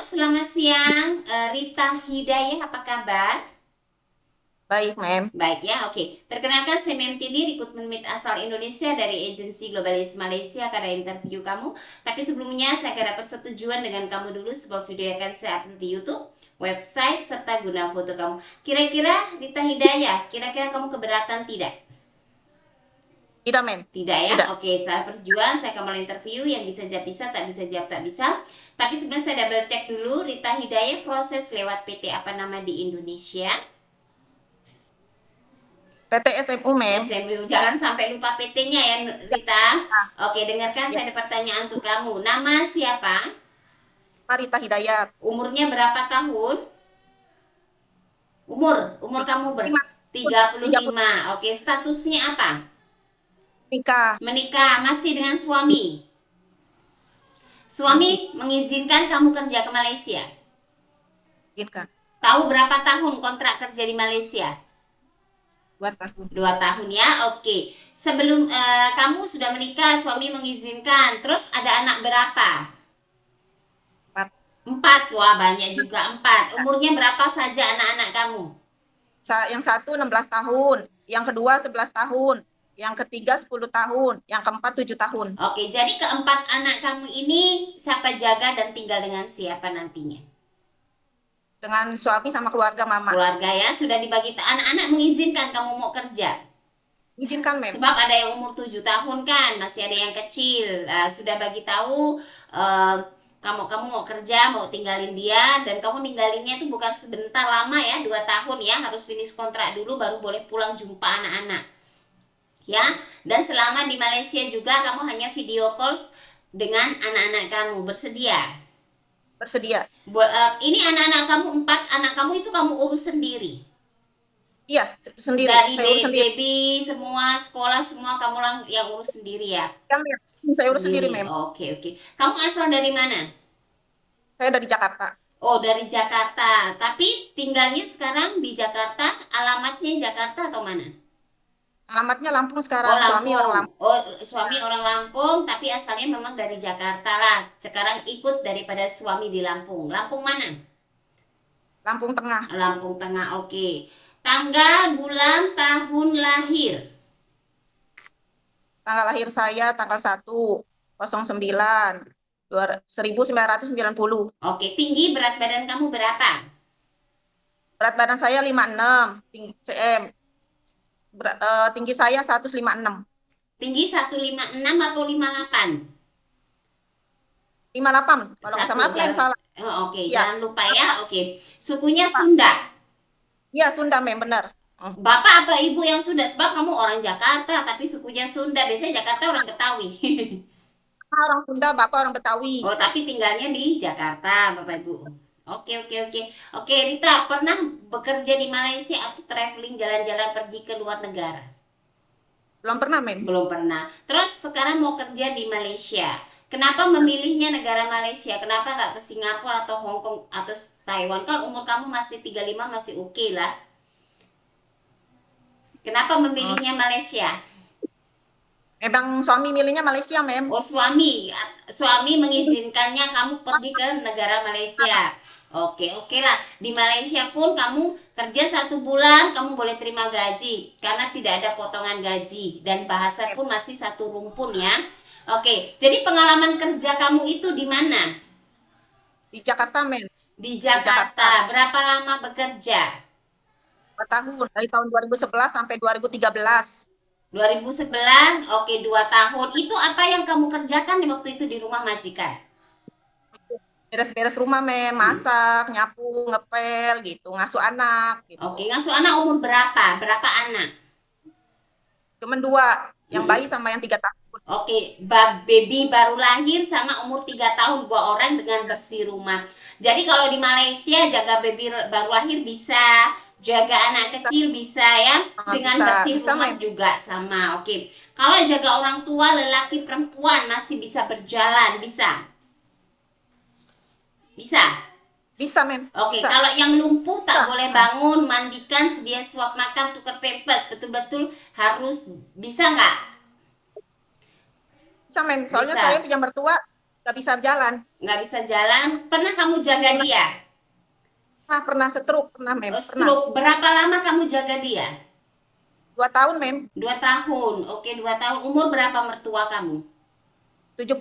selamat siang, Rita Hidayah, apa kabar? Baik, Mem. Baik ya, oke. Perkenalkan, saya Mem Tini, rekrutmen Meet asal Indonesia dari agensi Globalis Malaysia karena interview kamu. Tapi sebelumnya saya akan dapat persetujuan dengan kamu dulu sebuah video yang akan saya upload di YouTube, website, serta guna foto kamu. Kira-kira Rita Hidayah, kira-kira kamu keberatan tidak? Tidak, Mem. Tidak ya? Tidak. Oke, salah persetujuan. Saya akan mulai interview. Yang bisa jawab bisa, tak bisa jawab tak bisa. Tapi sebenarnya saya double check dulu. Rita Hidayah proses lewat PT apa nama di Indonesia? PT SMU, Mem. SMU. Jangan sampai lupa PT-nya ya, Ya, Rita. nah, Oke, dengarkan ya. saya ada pertanyaan untuk kamu. Nama siapa? Marita Hidayat. Umurnya berapa tahun? Umur Tiga kamu ber lima tahun. 30 35. Oke, statusnya apa? nikah. Menikah, masih dengan suami. Suami Masih mengizinkan kamu kerja ke Malaysia. izinkan. Tahu berapa tahun kontrak kerja di Malaysia? 2 tahun. 2 tahun ya, oke. Sebelum kamu sudah menikah, suami mengizinkan. Terus ada anak berapa? 4. Empat. Wah, banyak juga empat. Umurnya berapa saja anak-anak kamu? Yang satu 16 tahun. Yang kedua 11 tahun. Yang ketiga 10 tahun. Yang keempat 7 tahun. Oke, jadi keempat anak kamu ini siapa jaga dan tinggal dengan siapa nantinya? Dengan suami sama keluarga mama. Keluarga ya, sudah dibagi. Anak-anak mengizinkan kamu mau kerja? Izinkan, Mem. Sebab ada yang umur 7 tahun kan, masih ada yang kecil. Sudah bagi tahu eh, kamu mau kerja, mau tinggalin dia, dan kamu ninggalinnya itu bukan sebentar, lama ya, 2 tahun ya, harus finish kontrak dulu baru boleh pulang jumpa anak-anak. Ya, dan selama di Malaysia juga kamu hanya video call dengan anak-anak kamu, bersedia. Bersedia. Ini anak-anak kamu, empat anak kamu itu kamu urus sendiri. Iya, sendiri. Dari Saya urus sendiri. baby semua, sekolah semua kamu yang urus sendiri ya. Ya, Mem. Saya urus sendiri, Sendiri. Mem. Oke, oke. Kamu asal dari mana? Saya dari Jakarta. Oh, dari Jakarta. Tapi tinggalnya sekarang di Jakarta, alamatnya Jakarta atau mana? Alamatnya Lampung Oh, sekarang. Suami orang Lampung. Lampung. Oh, suami orang Lampung, tapi asalnya memang dari Jakarta lah. Sekarang ikut daripada suami di Lampung. Lampung mana? Lampung Tengah. Lampung Tengah, oke. Tanggal, bulan, tahun lahir. Tanggal lahir saya tanggal 1/09 1990. Oke, tinggi berat badan kamu berapa? Berat badan saya 56 cm. Tinggi saya 156. Tinggi 156 atau 58? 58. Kalau nggak Satu, sama, apa yang jangan. salah? Oh, oke, Iya. jangan lupa ya. Oke. Sukunya Sunda. Iya, Sunda, Mem, benar. Bapak atau ibu yang Sunda? Sebab kamu orang Jakarta, tapi sukunya Sunda. Biasanya Jakarta orang Betawi. Orang Sunda, Bapak orang Betawi. Oh, tapi tinggalnya di Jakarta, Bapak Ibu. Oke, oke, oke. Oke, Rita, pernah bekerja di Malaysia atau traveling jalan-jalan pergi ke luar negara? Belum pernah, Mem. Belum pernah. Terus sekarang mau kerja di Malaysia. Kenapa memilihnya negara Malaysia? Kenapa nggak ke Singapura atau Hong Kong atau Taiwan? Kan umur kamu masih 35, masih oke lah. Kenapa Hmm, memilihnya Malaysia? Memang suami milihnya Malaysia, Mem. Oh, suami mengizinkannya kamu pergi ke negara Malaysia. Oke, oke lah. Di Malaysia pun kamu kerja 1 bulan, kamu boleh terima gaji karena tidak ada potongan gaji dan bahasa pun masih satu rumpun ya. Oke, jadi pengalaman kerja kamu itu di mana? Di Jakarta, Mem. Di Di Jakarta. Jakarta. Berapa lama bekerja? 2 tahun. Dari tahun 2011 sampai 2013. 2011, oke, 2 tahun. Itu apa yang kamu kerjakan di waktu itu di rumah majikan? Beres-beres rumah, Mem. Hmm. Masak, nyapu, ngepel, gitu. Ngasuh anak, gitu. Oke, ngasuh anak umur berapa? Berapa anak? Cuman 2. Yang bayi Mm-mm. sama yang 3 tahun. Oke, baby baru lahir sama umur 3 tahun, 2 orang dengan bersih rumah. Jadi kalau di Malaysia jaga baby baru lahir bisa, jaga anak Bisa, kecil bisa ya, dengan bisa, bersih bisa, rumah Mem. juga sama. Oke. Kalau jaga orang tua, lelaki perempuan masih bisa berjalan, bisa. Bisa. Bisa, Mem. Oke, Bisa. kalau yang lumpuh tak Bisa. boleh bangun, mandikan, sedia suap makan, tukar pampers, betul-betul harus bisa nggak? Bisa, Mem. Soalnya saya Bisa. punya mertua nggak bisa jalan. Nggak bisa jalan. Pernah kamu jaga Pernah, dia? pernah stroke, pernah mem, pernah. Stroke. Berapa lama kamu jaga dia? 2 tahun mem. 2 tahun. Oke, 2 tahun. Umur berapa mertua kamu? 70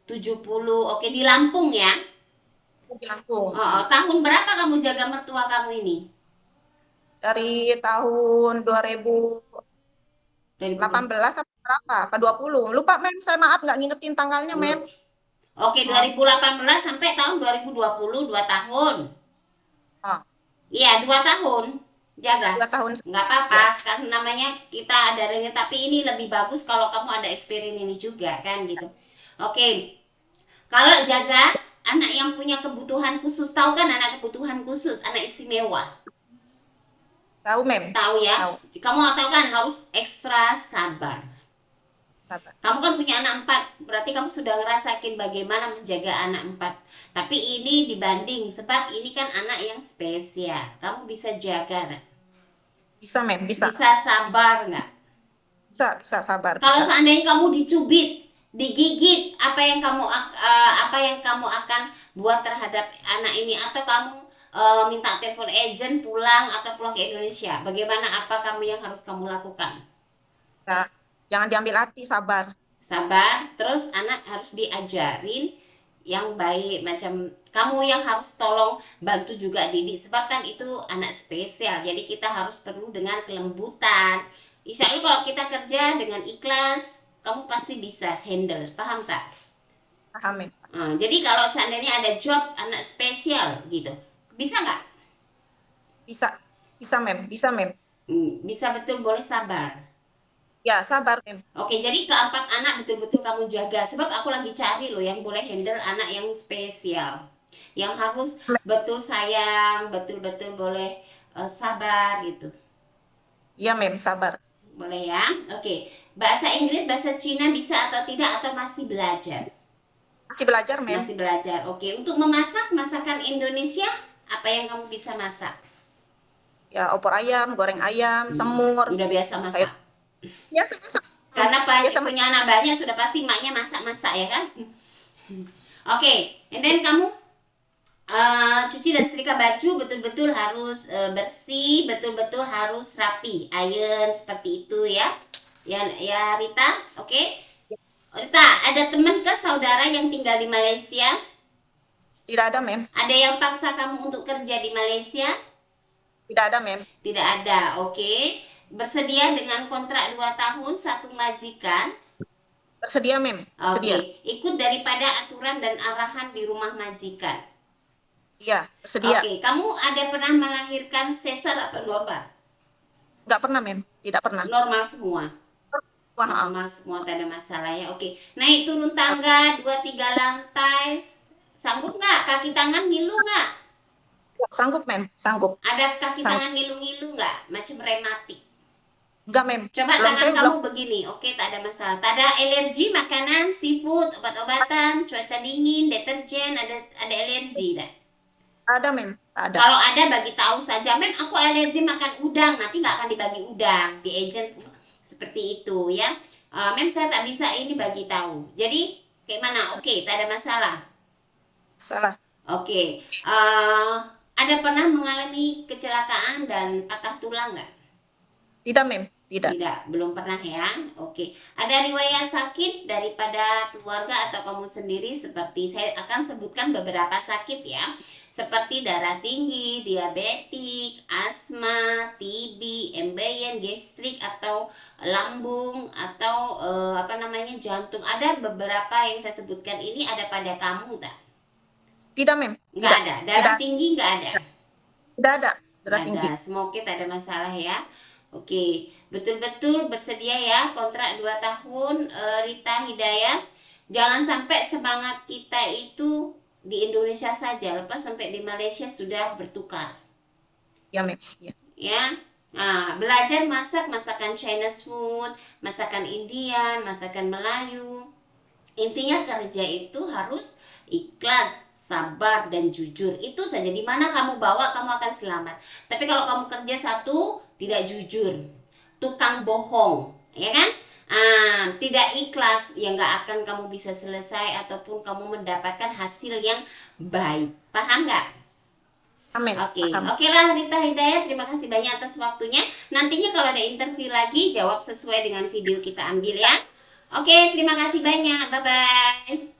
70. Oke, di Lampung ya? di Lampung. Oh, tahun berapa kamu jaga mertua kamu ini? Dari tahun 2020. 2018 apa berapa? Apa 20? Lupa mem, saya maaf nggak ngingetin tanggalnya mem. Oke, Oh, 2018 sampai tahun 2020, 2 tahun. oh, Iya, 2 tahun jaga. 2 tahun. Nggak apa-apa, Ya, karena namanya kita ada ringnya. Tapi ini lebih bagus kalau kamu ada experience ini juga kan gitu. Oke, kalau jaga anak yang punya kebutuhan khusus, tahu kan anak kebutuhan khusus, anak istimewa. tahu mem. Tahu ya? Tahu. Kamu tahu kan harus ekstra sabar. Sabar. Kamu kan punya anak 4, berarti kamu sudah ngerasain bagaimana menjaga anak 4. Tapi ini dibanding, sebab ini kan anak yang spesial. Kamu bisa jaga, nggak? Bisa mem, bisa. Bisa sabar nggak? Bisa sabar, Kalau bisa. seandainya kamu dicubit, digigit, apa yang kamu akan buat terhadap anak ini? Atau kamu minta telepon agent pulang atau pulang ke Indonesia? Bagaimana, apa kamu yang harus kamu lakukan? Ya, jangan diambil hati, sabar. Sabar, terus anak harus diajarin yang baik, macam kamu yang harus tolong bantu juga didik, sebab kan itu anak spesial, jadi kita harus perlu dengan kelembutan. Insya Allah kalau kita kerja dengan ikhlas, kamu pasti bisa handle, paham tak? Paham mem. Jadi kalau seandainya ada job anak spesial gitu, bisa nggak? Bisa. Bisa mem, bisa mem. Bisa, betul, boleh sabar. Ya, sabar mem. Oke, jadi keempat anak betul-betul kamu jaga. Sebab aku lagi cari loh yang boleh handle anak yang spesial. Yang harus betul sayang, betul-betul boleh sabar gitu. Iya mem, sabar. Boleh ya? Oke. Bahasa Inggris, bahasa Cina bisa atau tidak, atau masih belajar? Masih belajar mem. Masih belajar. Oke, untuk memasak, masakan Indonesia, apa yang kamu bisa masak? Ya, opor ayam, goreng ayam, semur. Udah biasa Saya masak. biasa masak. Karena Biasa masak. punya anak banyak, sudah pasti maknya masak-masak ya kan? Oke, and then kamu cuci dan setrika baju betul-betul harus bersih, betul-betul harus rapi, iron seperti itu ya. Ya, ya Rita, oke? Rita, ada teman ke saudara yang tinggal di Malaysia? Tidak ada mem. Ada yang paksa kamu untuk kerja di Malaysia? Tidak ada mem. Tidak ada, oke. Bersedia dengan kontrak 2 tahun, satu majikan? Bersedia mem. Bersedia. Oke, ikut daripada aturan dan arahan di rumah majikan. Iya, bersedia. Oke, kamu ada pernah melahirkan sesar atau normal? Nggak pernah mem. Tidak pernah. Normal semua. Wah, Normal semua, tidak ada masalah ya. Oke, naik turun tangga 2-3 lantai, sanggup nggak? Kaki tangan ngilu nggak? sanggup mem. Sanggup. Ada kaki Sanggup. tangan ngilu-ngilu nggak? Macam rematik. Enggak mem. Coba Belum, tangan kamu begini, oke, tak ada masalah. Tak ada alergi makanan, seafood, obat-obatan, cuaca dingin, deterjen, ada alergi tak? Ada mem. Ada. Kalau ada, bagi tahu saja. Mem, aku alergi makan udang, nanti nggak akan dibagi udang di agent seperti itu ya. Mem, saya tak bisa ini bagi tahu. Jadi kayak mana? Oke, tak ada masalah. Salah. Oke, ada pernah mengalami kecelakaan dan patah tulang nggak? Tidak mem. Tidak. Tidak, belum pernah ya. Oke. Ada riwayat sakit daripada keluarga atau kamu sendiri, seperti saya akan sebutkan beberapa sakit ya. Seperti darah tinggi, diabetik, asma, TB, embeien, gastrik atau lambung atau jantung. Ada beberapa yang saya sebutkan ini ada pada kamu tak? Tidak mem. Nggak Tidak. ada. Darah tinggi nggak ada. Tidak ada. Darah Nggak tinggi. ada. Semoga tak ada masalah ya. Oke, betul-betul bersedia ya kontrak 2 tahun, Rita Hidayah. Jangan sampai semangat kita itu di Indonesia saja, lepas sampai di Malaysia sudah bertukar. Ya mem. Ya. Ya. Nah, belajar masak, masakan Chinese food, masakan Indian, masakan Melayu. Intinya kerja itu harus ikhlas, sabar, dan jujur. Itu saja, di mana kamu bawa kamu akan selamat. Tapi kalau kamu kerja satu tidak jujur, tukang bohong, ya kan? Tidak ikhlas, ya nggak akan kamu bisa selesai ataupun kamu mendapatkan hasil yang baik. Paham nggak? Amin. Oke, Paham. oke lah Rita Hidayat, terima kasih banyak atas waktunya. Nantinya kalau ada interview lagi, jawab sesuai dengan video kita ambil ya. Oke, terima kasih banyak. Bye-bye.